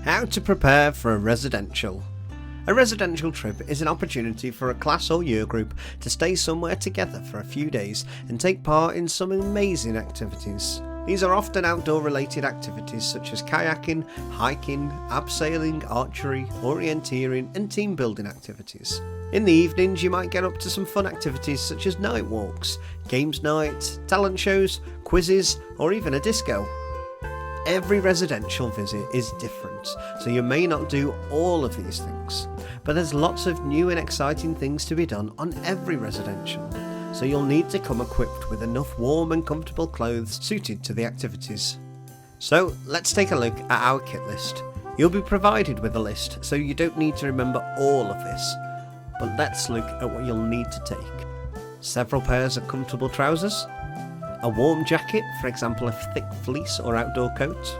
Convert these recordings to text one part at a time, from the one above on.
How to prepare for a residential. A residential trip is an opportunity for a class or year group to stay somewhere together for a few days and take part in some amazing activities. These are often outdoor related activities such as kayaking, hiking, abseiling, archery, orienteering and team building activities. In the evenings you might get up to some fun activities such as night walks, games night, talent shows, quizzes or even a disco. Every residential visit is different, so you may not do all of these things, but there's lots of new and exciting things to be done on every residential, so you'll need to come equipped with enough warm and comfortable clothes suited to the activities. So let's take a look at our kit list. You'll be provided with a list, so you don't need to remember all of this, but let's look at what you'll need to take. Several pairs of comfortable trousers, a warm jacket, for example a thick fleece or outdoor coat,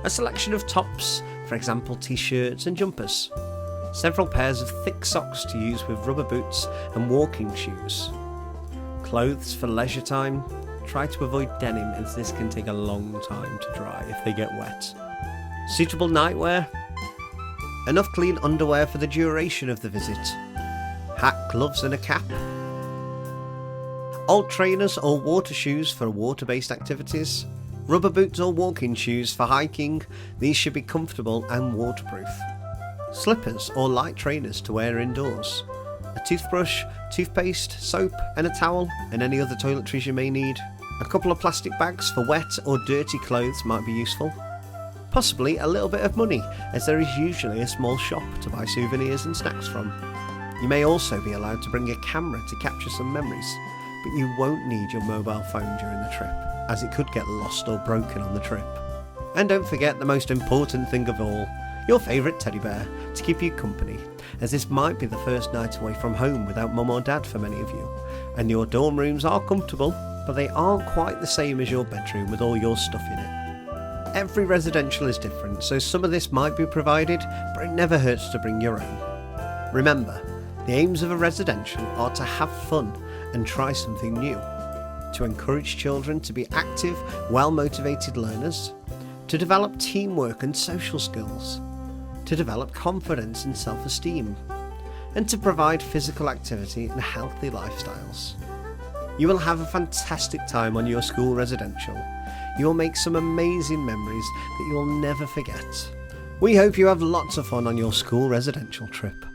a selection of tops, for example t-shirts and jumpers, several pairs of thick socks to use with rubber boots and walking shoes, clothes for leisure time. Try to avoid denim as this can take a long time to dry if they get wet, suitable nightwear, enough clean underwear for the duration of the visit, hat, gloves and a cap, old trainers or water shoes for water-based activities, rubber boots or walking shoes for hiking. These should be comfortable and waterproof, slippers or light trainers to wear indoors, a toothbrush, toothpaste, soap and a towel and any other toiletries you may need, a couple of plastic bags for wet or dirty clothes might be useful, possibly a little bit of money as there is usually a small shop to buy souvenirs and snacks from. You may also be allowed to bring a camera to capture some memories, but you won't need your mobile phone during the trip, as it could get lost or broken on the trip. And don't forget the most important thing of all, your favourite teddy bear to keep you company, as this might be the first night away from home without mum or dad for many of you, and your dorm rooms are comfortable, but they aren't quite the same as your bedroom with all your stuff in it. Every residential is different, so some of this might be provided, but it never hurts to bring your own. Remember, the aims of a residential are to have fun and try something new, to encourage children to be active, well-motivated learners, to develop teamwork and social skills, to develop confidence and self-esteem, and to provide physical activity and healthy lifestyles. You will have a fantastic time on your school residential. You will make some amazing memories that you will never forget. We hope you have lots of fun on your school residential trip.